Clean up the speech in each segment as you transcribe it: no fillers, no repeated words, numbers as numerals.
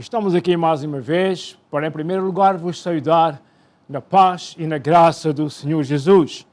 Estamos aqui mais uma vez para, em primeiro lugar, vos saudar na paz e na graça do Senhor Jesus.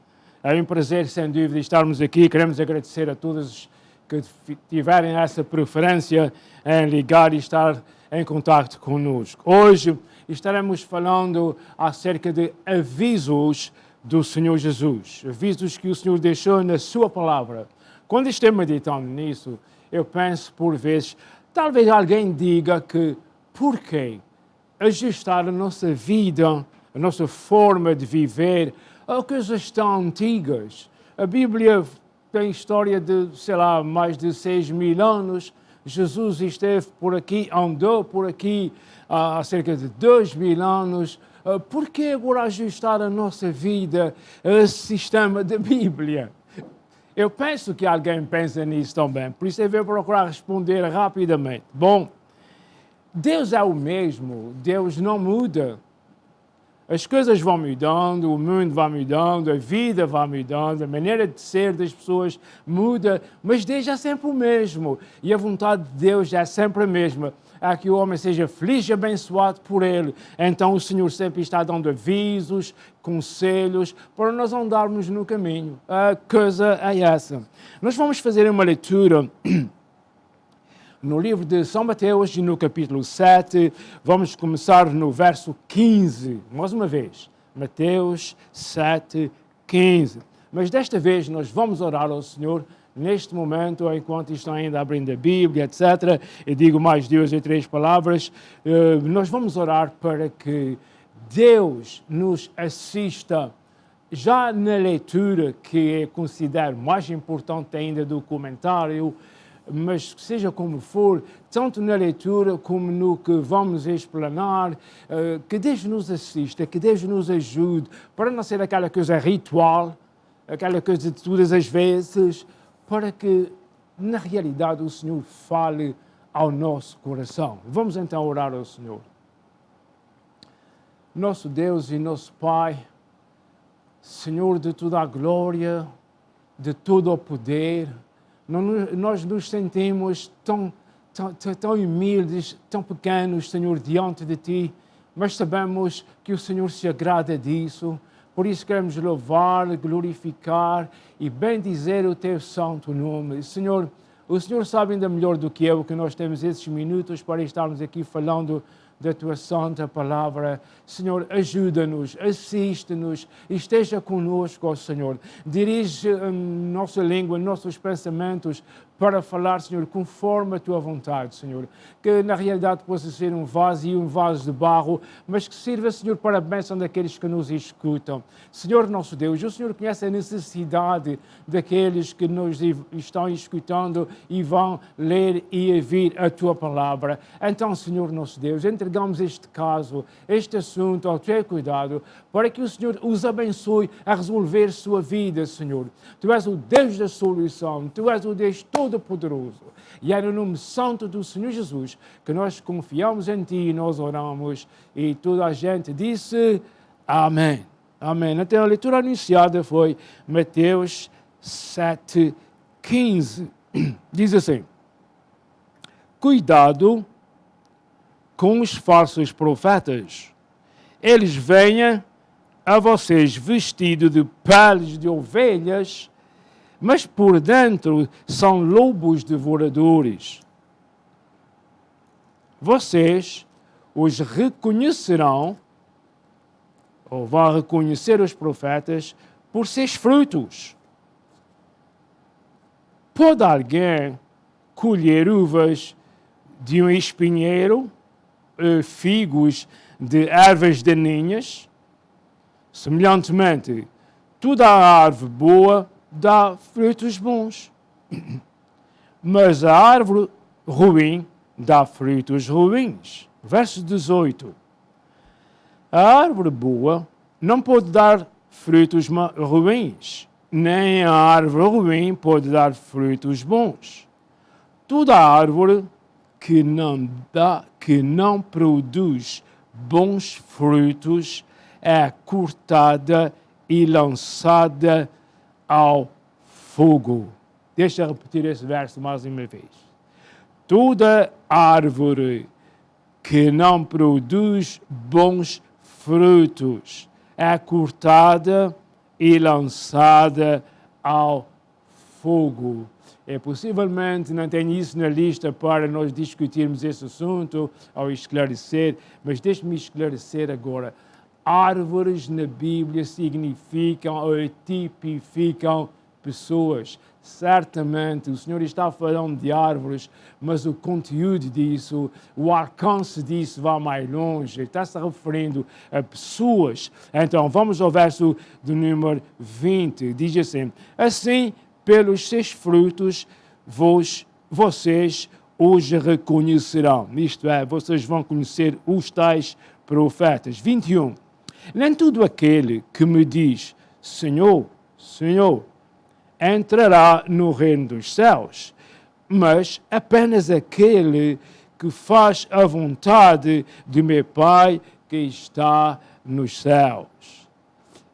É um prazer, sem dúvida, estarmos aqui. Queremos agradecer a todos que tiverem essa preferência em ligar e estar em contato conosco. Hoje estaremos falando acerca de avisos do Senhor Jesus, avisos que o Senhor deixou na sua palavra. Quando estou meditando nisso, eu penso por vezes, talvez alguém diga que por que ajustar a nossa vida, a nossa forma de viver a coisas tão antigas? A Bíblia tem história de, mais de 6.000 anos. Jesus esteve por aqui, andou por aqui há cerca de 2.000 anos. Por que agora ajustar a nossa vida a esse sistema da Bíblia? Eu penso que alguém pensa nisso também, por isso eu vou procurar responder rapidamente. Bom, Deus é o mesmo, Deus não muda. As coisas vão mudando, o mundo vai mudando, a vida vai mudando, a maneira de ser das pessoas muda, mas Deus é sempre o mesmo. E a vontade de Deus é sempre a mesma. É que o homem seja feliz e abençoado por Ele. Então o Senhor sempre está dando avisos, conselhos, para nós andarmos no caminho. A coisa é essa. Nós vamos fazer uma leitura no livro de São Mateus, no capítulo 7, vamos começar no verso 15, mais uma vez. Mateus 7, 15. Mas desta vez nós vamos orar ao Senhor, neste momento, enquanto estão ainda abrindo a Bíblia, etc. Eu digo mais 2 ou 3 palavras. Nós vamos orar para que Deus nos assista já na leitura, que eu considero mais importante ainda do comentário, mas seja como for, tanto na leitura como no que vamos explanar, que Deus nos assista, que Deus nos ajude, para não ser aquela coisa ritual, aquela coisa de todas as vezes, para que, na realidade, o Senhor fale ao nosso coração. Vamos então orar ao Senhor. Nosso Deus e nosso Pai, Senhor de toda a glória, de todo o poder, nós nos sentimos tão humildes, tão pequenos, Senhor, diante de Ti, mas sabemos que o Senhor se agrada disso. Por isso queremos louvar, glorificar e bendizer o Teu santo nome. Senhor, o Senhor sabe ainda melhor do que eu que nós temos esses minutos para estarmos aqui falando da Tua santa palavra. Senhor, ajuda-nos, assiste-nos, esteja conosco, ó Senhor. Dirige nossa língua, nossos pensamentos para falar, Senhor, conforme a Tua vontade, Senhor. Que na realidade possa ser um vaso e um vaso de barro, mas que sirva, Senhor, para a bênção daqueles que nos escutam. Senhor nosso Deus, o Senhor conhece a necessidade daqueles que nos estão escutando e vão ler e ouvir a Tua palavra. Então, Senhor nosso Deus, entregamos este caso, este assunto ao Teu cuidado, para que o Senhor os abençoe a resolver sua vida, Senhor. Tu és o Deus da solução, Tu és o Deus Todo-Poderoso. E é no nome santo do Senhor Jesus que nós confiamos em Ti e nós oramos. E toda a gente disse amém. Amém. Então a leitura anunciada foi Mateus 7, 15. Diz assim: cuidado com os falsos profetas. Eles vêm a vocês vestidos de peles de ovelhas, mas por dentro são lobos devoradores. Vocês os reconhecerão, ou vão reconhecer os profetas, por seus frutos. Pode alguém colher uvas de um espinheiro, figos de ervas daninhas? Semelhantemente, toda a árvore boa dá frutos bons, mas a árvore ruim dá frutos ruins. Verso 18. A árvore boa não pode dar frutos ruins, nem a árvore ruim pode dar frutos bons. Toda árvore que não produz bons frutos é cortada e lançada ao fogo. Deixa eu repetir esse verso mais uma vez. Toda árvore que não produz bons frutos, é cortada e lançada ao fogo. Possivelmente não tenho isso na lista para nós discutirmos esse assunto ou esclarecer, mas deixe-me esclarecer agora. Árvores na Bíblia significam ou tipificam pessoas. Certamente o Senhor está falando de árvores, mas o conteúdo disso, o alcance disso vai mais longe. Ele está se referindo a pessoas. Então, vamos ao verso do número 20. Diz assim: assim, pelos seus frutos, vocês os reconhecerão. Isto é, vocês vão conhecer os tais profetas. 21. Nem todo aquele que me diz, Senhor, Senhor, entrará no reino dos céus, mas apenas aquele que faz a vontade de meu Pai que está nos céus.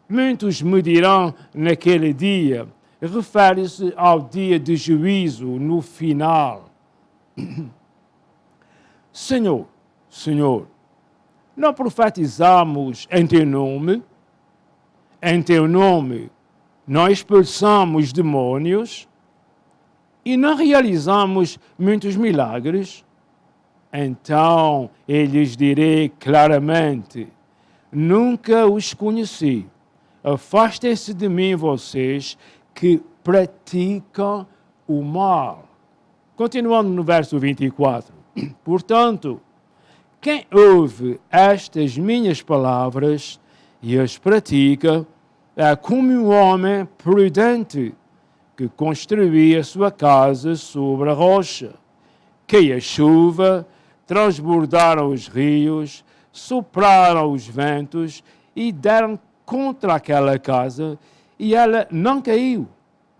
Muitos me dirão naquele dia, refere-se ao dia de juízo, no final. Senhor, Senhor, não profetizamos em teu nome? Em teu nome não expulsamos demônios? E não realizamos muitos milagres? Então eu lhes direi claramente, nunca os conheci. Afastem-se de mim vocês que praticam o mal. Continuando no verso 24. Portanto, quem ouve estas minhas palavras e as pratica, é como um homem prudente que construía sua casa sobre a rocha. Caiu a chuva, transbordaram os rios, sopraram os ventos e deram contra aquela casa, e ela não caiu,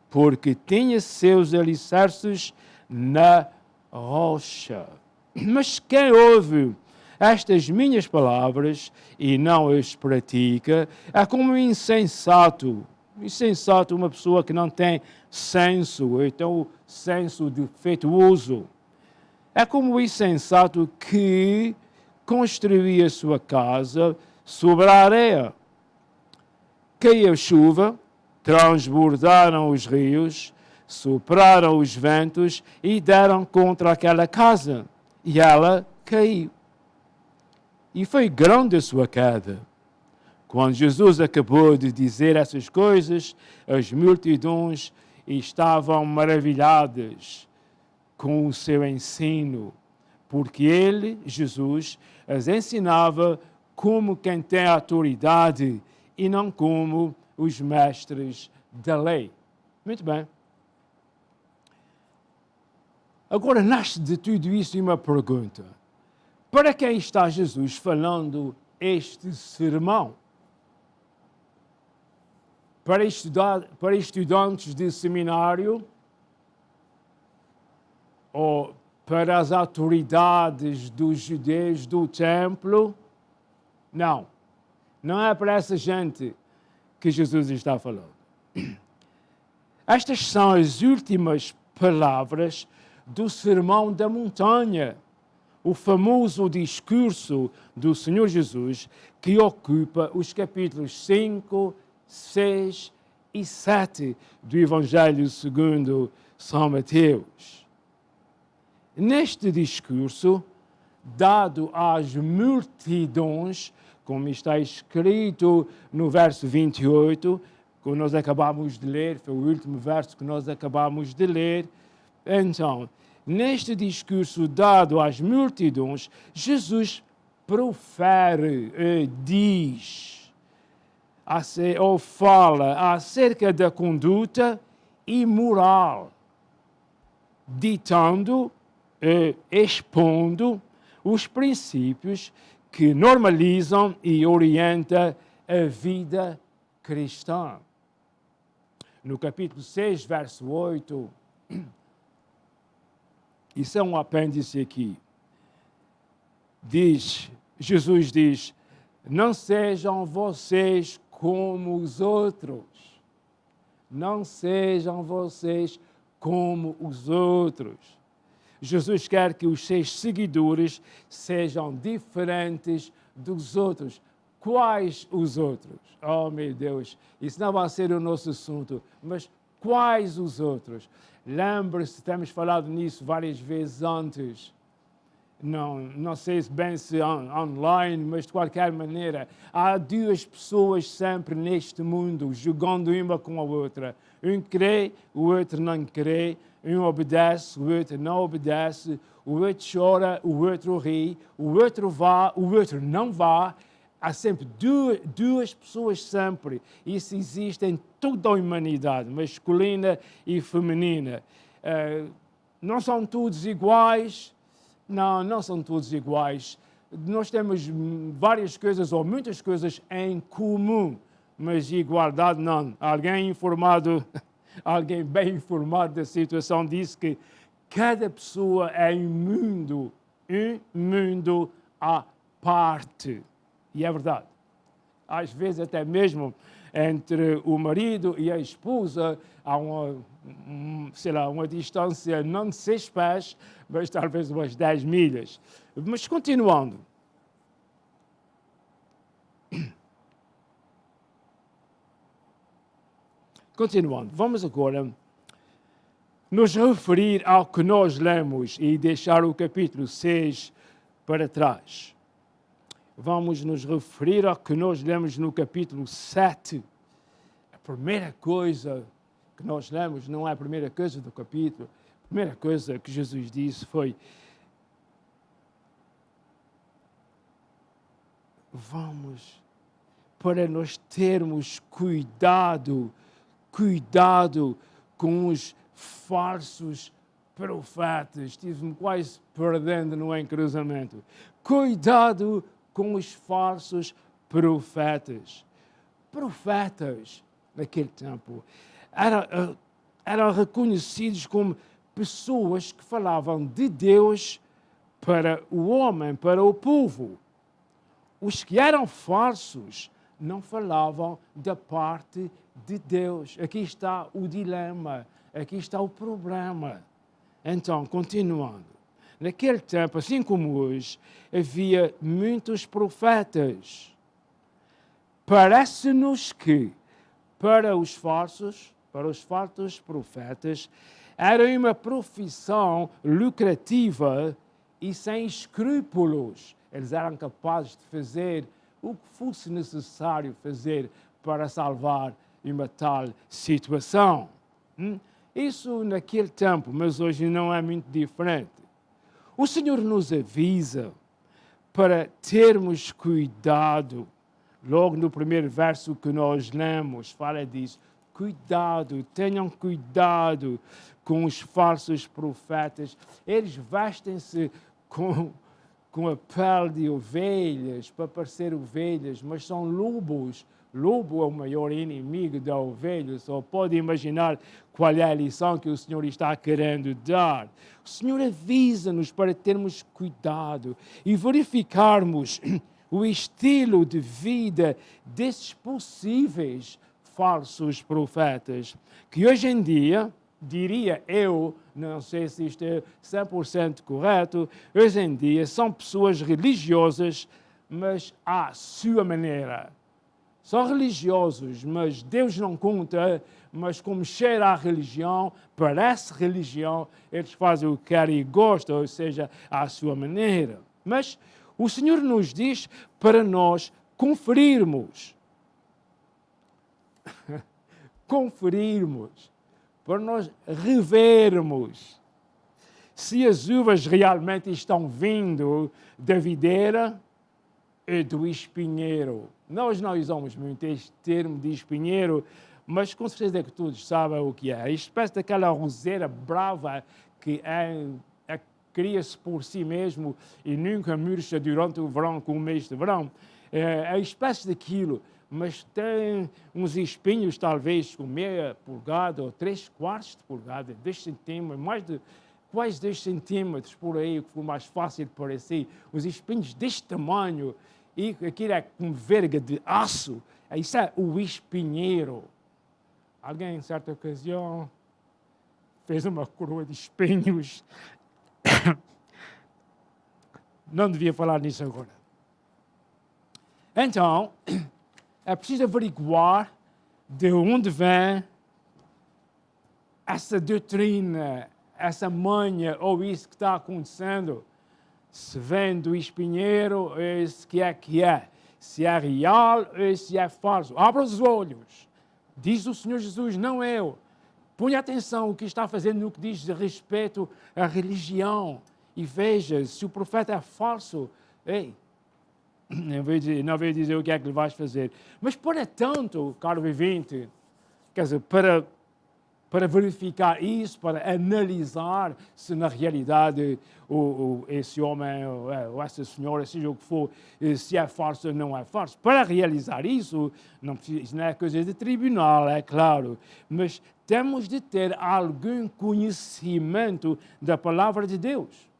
porque tinha seus alicerces na rocha. Mas quem ouve estas minhas palavras e não as pratica, é como um insensato. Insensato, uma pessoa que não tem senso, então senso defeituoso. É como o insensato que construía sua casa sobre a areia. Caiu a chuva, transbordaram os rios, sopraram os ventos e deram contra aquela casa, e ela caiu. E foi grande a sua queda. Quando Jesus acabou de dizer essas coisas, as multidões estavam maravilhadas com o seu ensino, porque ele, Jesus, as ensinava como quem tem autoridade e não como os mestres da lei. Muito bem. Agora nasce de tudo isso uma pergunta. Para quem está Jesus falando este sermão? Para estudantes de seminário? Ou para as autoridades dos judeus do templo? Não. Não é para essa gente que Jesus está falando. Estas são as últimas palavras do Sermão da Montanha, o famoso discurso do Senhor Jesus que ocupa os capítulos 5, 6 e 7 do Evangelho segundo São Mateus. Neste discurso, dado às multidões, como está escrito no verso 28, que nós acabamos de ler, foi o último verso que nós acabamos de ler. Então, neste discurso dado às multidões, Jesus profere, diz, ou fala acerca da conduta imoral, ditando, expondo os princípios que normalizam e orientam a vida cristã. No capítulo 6, verso 8, isso é um apêndice aqui. Jesus diz, não sejam vocês como os outros. Não sejam vocês como os outros. Jesus quer que os seus seguidores sejam diferentes dos outros. Quais os outros? Oh, meu Deus, isso não vai ser o nosso assunto, mas quais os outros? Lembre-se, temos falado nisso várias vezes antes. Não sei bem se online, mas de qualquer maneira, há duas pessoas sempre neste mundo, jogando uma com a outra. Um crê, o outro não crê. Um obedece, o outro não obedece. O outro chora, o outro ri. O outro vá, o outro não vá. Há sempre duas pessoas sempre. Isso existe em toda a humanidade, masculina e feminina. Não são todos iguais. Não são todos iguais. Nós temos várias coisas ou muitas coisas em comum, mas igualdade não. Alguém bem informado da situação disse que cada pessoa é um mundo à parte. E é verdade. Às vezes até mesmo entre o marido e a esposa há uma distância não de 6 pés, mas talvez umas 10 milhas. Mas continuando. Vamos agora nos referir ao que nós lemos e deixar o capítulo 6 para trás. Vamos nos referir ao que nós lemos no capítulo 7. A primeira coisa que nós lemos não é a primeira coisa do capítulo. A primeira coisa que Jesus disse foi: para nós termos cuidado com os falsos profetas. Estive-me quase perdendo no encruzamento. Cuidado com os falsos profetas. Profetas, naquele tempo, eram reconhecidos como pessoas que falavam de Deus para o homem, para o povo. Os que eram falsos não falavam da parte de Deus. Aqui está o dilema, aqui está o problema. Então, continuando. Naquele tempo, assim como hoje, havia muitos profetas. Parece-nos que, para os falsos profetas, era uma profissão lucrativa e sem escrúpulos. Eles eram capazes de fazer o que fosse necessário fazer para salvar uma tal situação. Isso naquele tempo, mas hoje não é muito diferente. O Senhor nos avisa para termos cuidado. Logo no primeiro verso que nós lemos, fala disso. Cuidado, tenham cuidado com os falsos profetas. Eles vestem-se com a pele de ovelhas, para parecer ovelhas, mas são lobos. Lobo é o maior inimigo da ovelha. Só pode imaginar qual é a lição que o Senhor está querendo dar. O Senhor avisa-nos para termos cuidado e verificarmos o estilo de vida desses possíveis falsos profetas, que hoje em dia, diria eu, não sei se isto é 100% correto, hoje em dia são pessoas religiosas, mas à sua maneira. São religiosos, mas Deus não conta, mas como cheira a religião, parece religião, eles fazem o que querem e gostam, ou seja, à sua maneira. Mas o Senhor nos diz para nós conferirmos, para nós revermos se as uvas realmente estão vindo da videira e do espinheiro. Nós não usamos muito este termo de espinheiro, mas com certeza que todos sabem o que é. A espécie daquela roseira brava que cria-se por si mesmo e nunca murcha durante o verão, com o mês de verão. É a espécie daquilo, mas tem uns espinhos talvez com meia polegada ou 3/4 de polegada, 2 centímetros, quase 2 centímetros por aí, que for mais fácil de parecer. Os espinhos deste tamanho, e aquilo é com verga de aço. Isso é o espinheiro. Alguém, em certa ocasião, fez uma coroa de espinhos Não devia falar nisso agora. Então, é preciso averiguar de onde vem essa doutrina, essa manha ou isso que está acontecendo. Se vem do espinheiro, ou se que é. Se é real ou se é falso. Abra os olhos. Diz o Senhor Jesus, não eu. Ponha atenção o que está fazendo no que diz respeito à religião. E veja, se o profeta é falso, ei, não veio dizer o que é que ele vai fazer. Mas, para tanto, caro vivente, quer dizer, para verificar isso, para analisar se na realidade esse homem ou essa senhora, seja o que for, se é falso ou não é falso. Para realizar isso não é coisa de tribunal, é claro, mas temos de ter algum conhecimento da palavra de Deus.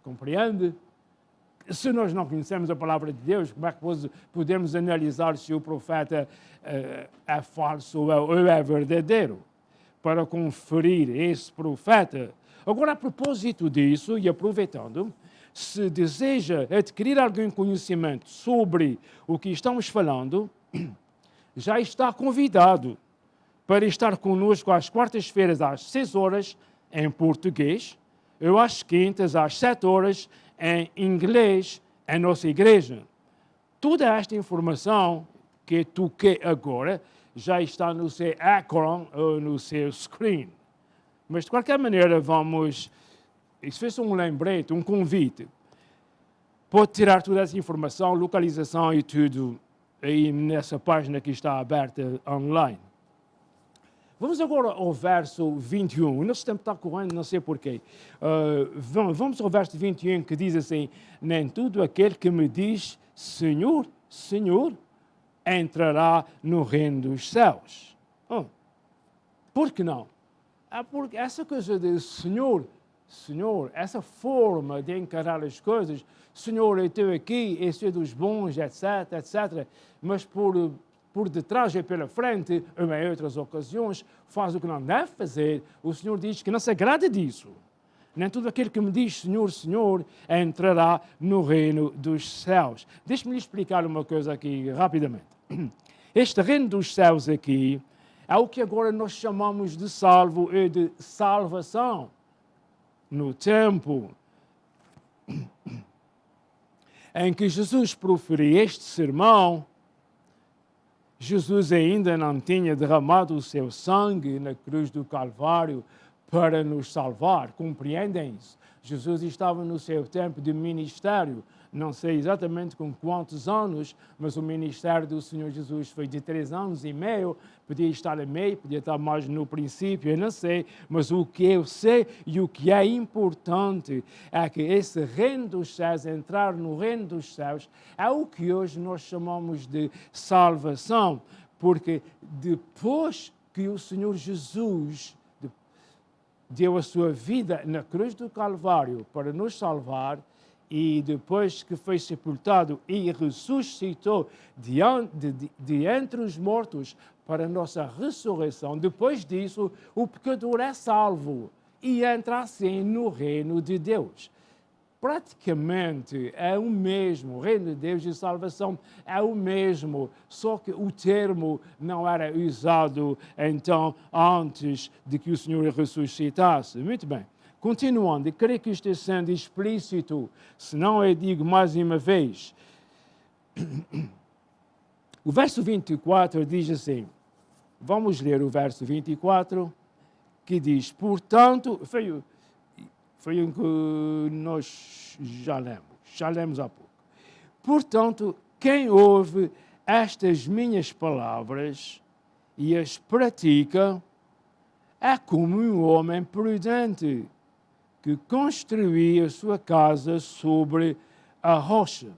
Compreende? Se nós não conhecemos a palavra de Deus, como é que podemos analisar se o profeta é falso ou é verdadeiro? Para conferir esse profeta. Agora, a propósito disso, e aproveitando, se deseja adquirir algum conhecimento sobre o que estamos falando, já está convidado para estar conosco às quartas-feiras às 6 horas em português, ou às quintas às 7 horas em inglês em nossa igreja. Toda esta informação que toquei agora já está no seu ecrã ou no seu screen. Mas, de qualquer maneira, isso foi um lembrete, um convite. Pode tirar toda essa informação, localização e tudo aí nessa página que está aberta online. Vamos agora ao verso 21. O nosso tempo está correndo, não sei porquê. Vamos ao verso 21 que diz assim: nem tudo aquele que me diz Senhor, Senhor, entrará no reino dos céus. Por que não? É porque essa coisa de Senhor, Senhor, essa forma de encarar as coisas, Senhor, eu estou aqui, eu sou dos bons, etc, etc, mas por detrás e pela frente, ou em outras ocasiões, faz o que não deve fazer, o Senhor diz que não se agrada disso. Nem tudo aquele que me diz Senhor, Senhor, entrará no reino dos céus. Deixe-me lhe explicar uma coisa aqui rapidamente. Este reino dos céus aqui é o que agora nós chamamos de salvo e de salvação. No tempo em que Jesus proferiu este sermão, Jesus ainda não tinha derramado o seu sangue na cruz do Calvário para nos salvar. Compreendem isso? Jesus estava no seu tempo de ministério. Não sei exatamente com quantos anos, mas o ministério do Senhor Jesus foi de 3 anos e meio. Podia estar a meio, podia estar mais no princípio, eu não sei. Mas o que eu sei e o que é importante é que esse reino dos céus, entrar no reino dos céus, é o que hoje nós chamamos de salvação. Porque depois que o Senhor Jesus deu a sua vida na cruz do Calvário para nos salvar, e depois que foi sepultado e ressuscitou de entre os mortos para a nossa ressurreição, depois disso o pecador é salvo e entra assim no reino de Deus. Praticamente é o mesmo, o reino de Deus e salvação é o mesmo, só que o termo não era usado então antes de que o Senhor ressuscitasse. Muito bem. Continuando, creio que isto está sendo explícito, senão eu digo mais uma vez. O verso 24 diz assim, vamos ler o verso 24, que diz, portanto, foi o que nós já lemos há pouco. Portanto, quem ouve estas minhas palavras e as pratica, é como um homem prudente, que construiu a sua casa sobre a rocha.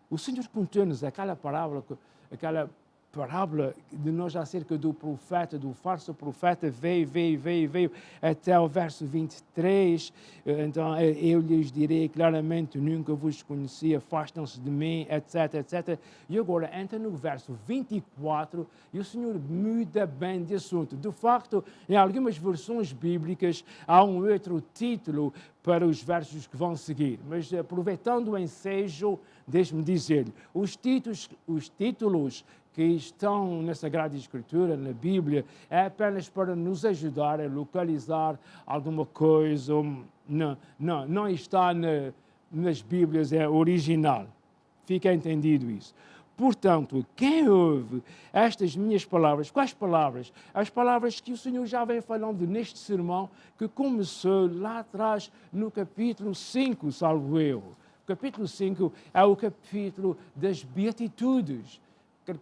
O Senhor contou-nos aquela parábola, aquela parábola de nós acerca do profeta, do falso profeta, veio, até o verso 23. Então, eu lhes direi claramente, nunca vos conheci, afastam-se de mim, etc. E agora entra no verso 24 e o Senhor muda bem de assunto. De facto, em algumas versões bíblicas, há um outro título para os versos que vão seguir. Mas, aproveitando o ensejo, deixe-me dizer-lhe, os títulos que estão na Sagrada Escritura, na Bíblia, é apenas para nos ajudar a localizar alguma coisa. Não está nas Bíblias, é original. Fica entendido isso. Portanto, quem ouve estas minhas palavras, quais palavras? As palavras que o Senhor já vem falando neste sermão, que começou lá atrás no capítulo 5, salvo erro. O capítulo 5 é o capítulo das Beatitudes.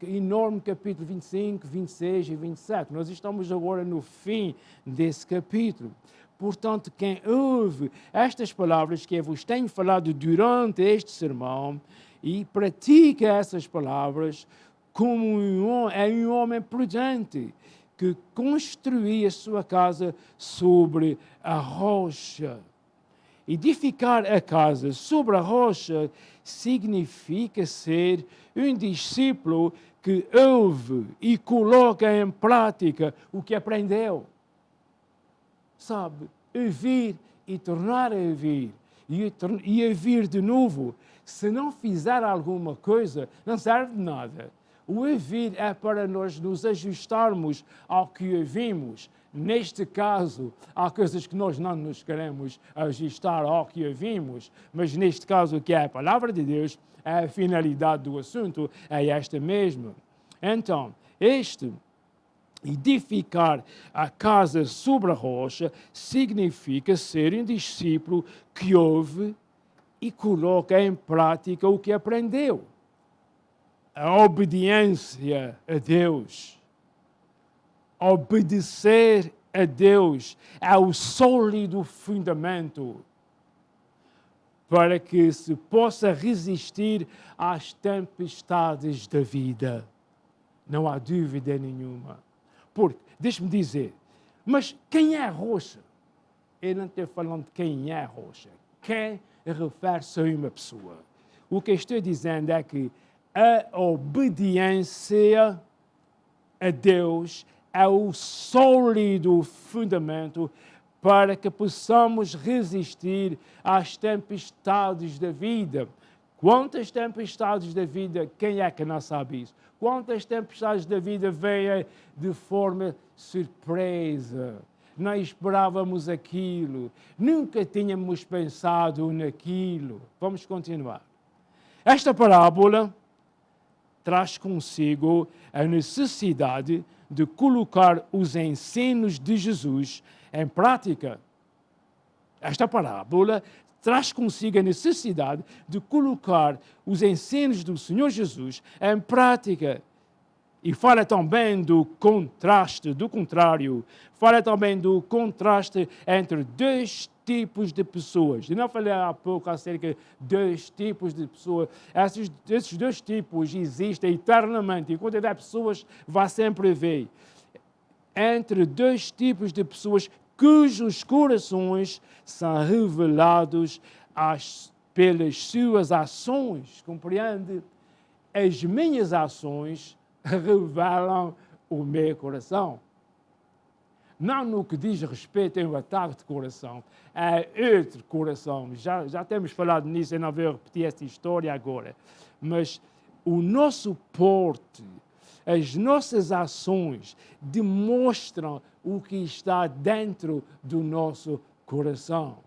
Enorme capítulo 25, 26 e 27. Nós estamos agora no fim desse capítulo. Portanto, quem ouve estas palavras que eu vos tenho falado durante este sermão e pratica essas palavras como é um homem prudente que construía a sua casa sobre a rocha. Edificar a casa sobre a rocha significa ser um discípulo que ouve e coloca em prática o que aprendeu. Sabe, ouvir e tornar a ouvir e ouvir de novo. Se não fizer alguma coisa, não serve de nada. O ouvir é para nós nos ajustarmos ao que ouvimos. Neste caso, há coisas que nós não nos queremos ajustar ao que ouvimos, mas neste caso, que é a palavra de Deus, a finalidade do assunto é esta mesma. Então, edificar a casa sobre a rocha significa ser um discípulo que ouve e coloca em prática o que aprendeu. A obediência a Deus. Obedecer a Deus é o sólido fundamento para que se possa resistir às tempestades da vida. Não há dúvida nenhuma. Porque, deixe-me dizer, mas quem é a rocha? Eu não estou falando de quem é a rocha. Quem refere-se a uma pessoa. O que estou dizendo é que a obediência a Deus é o sólido fundamento para que possamos resistir às tempestades da vida. Quantas tempestades da vida, quem é que não sabe isso? Quantas tempestades da vida vêm de forma surpresa? Não esperávamos aquilo, nunca tínhamos pensado naquilo. Vamos continuar. Esta parábola traz consigo a necessidade de colocar os ensinos de Jesus em prática. Esta parábola traz consigo a necessidade de colocar os ensinos do Senhor Jesus em prática. E fala também do contraste, do contrário. Fala também do contraste entre dois tipos de pessoas. Eu não falei há pouco acerca de dois tipos de pessoas. Esses dois tipos existem eternamente. Enquanto houver pessoas, vai sempre haver. Entre dois tipos de pessoas cujos corações são revelados pelas suas ações. Compreende? As minhas ações revelam o meu coração. Não no que diz respeito a um ataque de coração, é outro coração. Já temos falado nisso, eu não vou repetir esta história agora. Mas o nosso porte, as nossas ações demonstram o que está dentro do nosso coração.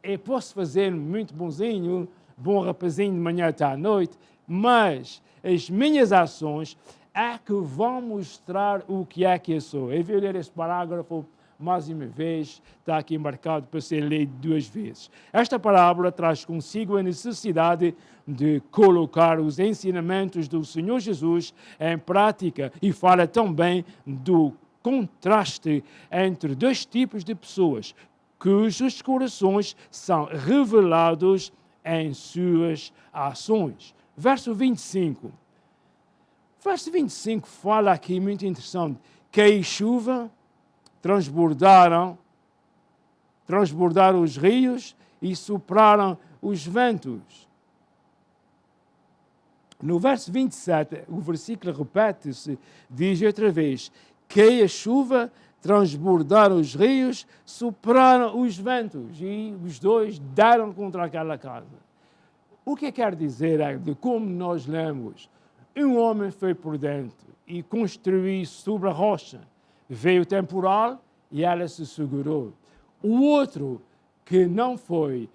Eu posso fazer muito bonzinho, bom rapazinho de manhã até à noite, mas as minhas ações é que vão mostrar o que é que eu sou. Eu vou ler esse parágrafo mais uma vez, está aqui marcado para ser lido 2 vezes. Esta parábola traz consigo a necessidade de colocar os ensinamentos do Senhor Jesus em prática e fala também do contraste entre dois tipos de pessoas cujos corações são revelados em suas ações. Verso 25. Verso 25 fala aqui, muito interessante, caiu chuva, transbordaram os rios e sopraram os ventos. No verso 27, o versículo repete-se, diz outra vez, caiu a chuva, transbordaram os rios, sopraram os ventos, e os dois deram contra aquela casa. O que quer dizer é de como nós lemos, um homem foi prudente e construiu sobre a rocha. Veio o temporal e ela se segurou. O outro que não foi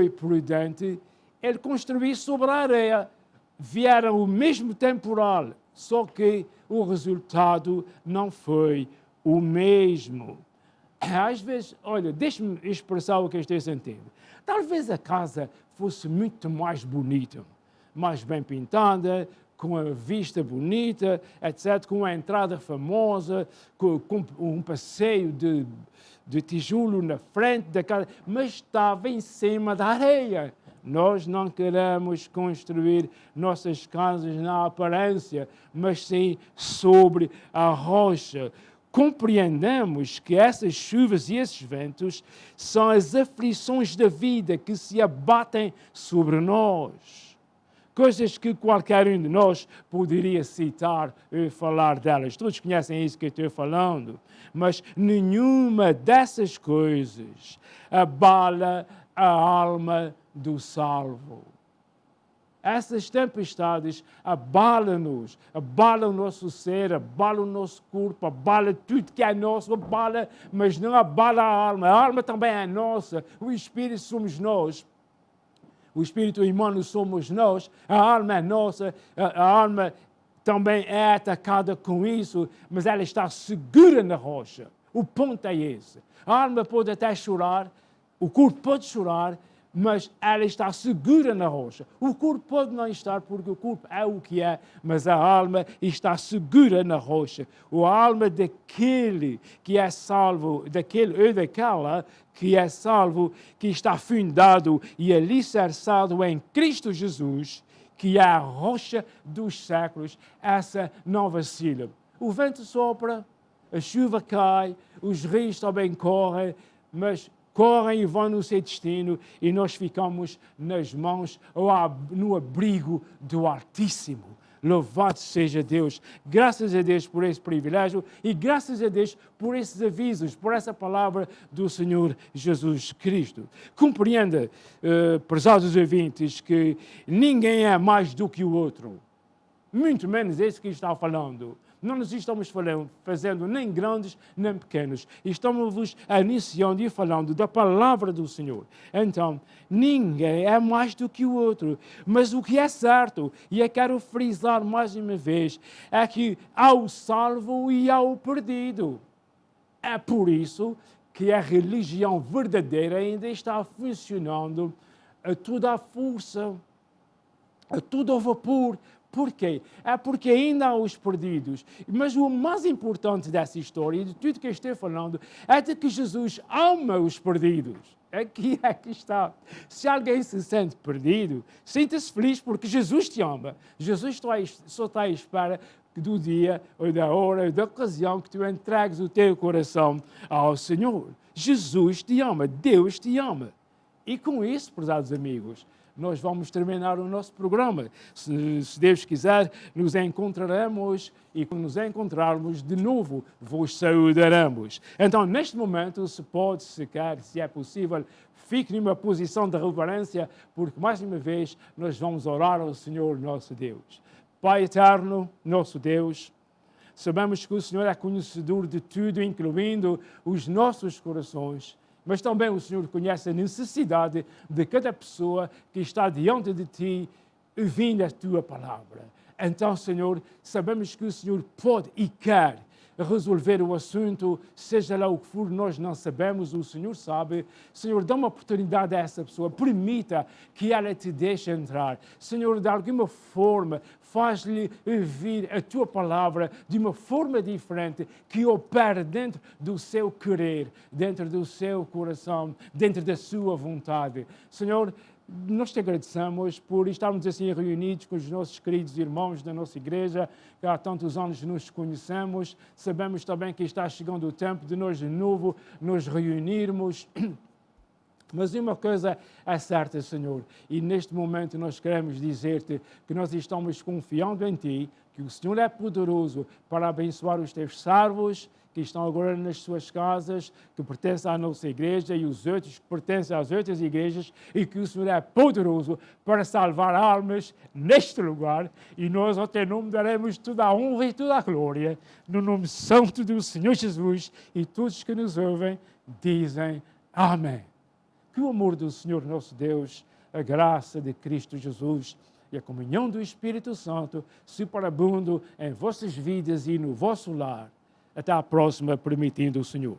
prudente, ele construiu sobre a areia. Vieram o mesmo temporal, só que o resultado não foi o mesmo. Às vezes, olha, deixe-me expressar o que eu estou sentindo. Talvez a casa fosse muito mais bonita, mais bem pintada, com a vista bonita, etc., com a entrada famosa, com um passeio de tijolo na frente da casa, mas estava em cima da areia. Nós não queremos construir nossas casas na aparência, mas sim sobre a rocha. Compreendemos que essas chuvas e esses ventos são as aflições da vida que se abatem sobre nós. Coisas que qualquer um de nós poderia citar e falar delas. Todos conhecem isso que eu estou falando. Mas nenhuma dessas coisas abala a alma do salvo. Essas tempestades abalam-nos, abalam o nosso ser, abalam o nosso corpo, abalam tudo que é nosso, mas não abala a alma. A alma também é nossa, o Espírito somos nós. O espírito humano somos nós, a alma é nossa, a alma também é atacada com isso, mas ela está segura na rocha. O ponto é esse. A alma pode até chorar, o corpo pode chorar, mas ela está segura na rocha. O corpo pode não estar, porque o corpo é o que é, mas a alma está segura na rocha. A alma daquele que é salvo, daquele ou daquela que é salvo, que está fundado e alicerçado em Cristo Jesus, que é a rocha dos séculos, essa não vacila. O vento sopra, a chuva cai, os rios também correm, mas correm e vão no seu destino e nós ficamos nas mãos ou no abrigo do Altíssimo. Louvado seja Deus. Graças a Deus por esse privilégio e graças a Deus por esses avisos, por essa palavra do Senhor Jesus Cristo. Compreenda, prezados ouvintes, que ninguém é mais do que o outro. Muito menos esse que está falando. Não nos estamos fazendo nem grandes nem pequenos. Estamos vos iniciando e falando da palavra do Senhor. Então, ninguém é mais do que o outro. Mas o que é certo, e eu quero frisar mais uma vez, é que há o salvo e há o perdido. É por isso que a religião verdadeira ainda está funcionando a toda a força, a todo o vapor. Por quê? É porque ainda há os perdidos. Mas o mais importante dessa história, e de tudo que eu estou falando, é de que Jesus ama os perdidos. Aqui é que está. Se alguém se sente perdido, sinta-se feliz porque Jesus te ama. Jesus só está à espera do dia, ou da hora, ou da ocasião que tu entregues o teu coração ao Senhor. Jesus te ama, Deus te ama. E com isso, prezados amigos, nós vamos terminar o nosso programa. Se Deus quiser, nos encontraremos e quando nos encontrarmos de novo, vos saudaremos. Então, neste momento, se pode, se quer, se é possível, fique numa posição de reverência, porque mais uma vez nós vamos orar ao Senhor nosso Deus. Pai eterno, nosso Deus, sabemos que o Senhor é conhecedor de tudo, incluindo os nossos corações. Mas também o Senhor conhece a necessidade de cada pessoa que está diante de ti, ouvindo a tua palavra. Então, Senhor, sabemos que o Senhor pode e quer resolver o assunto, seja lá o que for, nós não sabemos, o Senhor sabe. Senhor, dá uma oportunidade a essa pessoa, permita que ela te deixe entrar. Senhor, de alguma forma, faz-lhe ouvir a tua palavra de uma forma diferente, que opera dentro do seu querer, dentro do seu coração, dentro da sua vontade. Senhor, Nós te agradecemos por estarmos assim reunidos com os nossos queridos irmãos da nossa igreja, que há tantos anos nos conhecemos. Sabemos também que está chegando o tempo de nós de novo nos reunirmos. Mas uma coisa é certa, Senhor, e neste momento nós queremos dizer-te que nós estamos confiando em Ti, que o Senhor é poderoso para abençoar os Teus servos, que estão agora nas suas casas, que pertencem à nossa igreja e os outros que pertencem às outras igrejas, e que o Senhor é poderoso para salvar almas neste lugar, e nós ao Teu nome daremos toda a honra e toda a glória, no nome santo do Senhor Jesus, e todos que nos ouvem dizem amém. Que o amor do Senhor nosso Deus, a graça de Cristo Jesus e a comunhão do Espírito Santo superabundam em vossas vidas e no vosso lar. Até a próxima, permitindo o Senhor.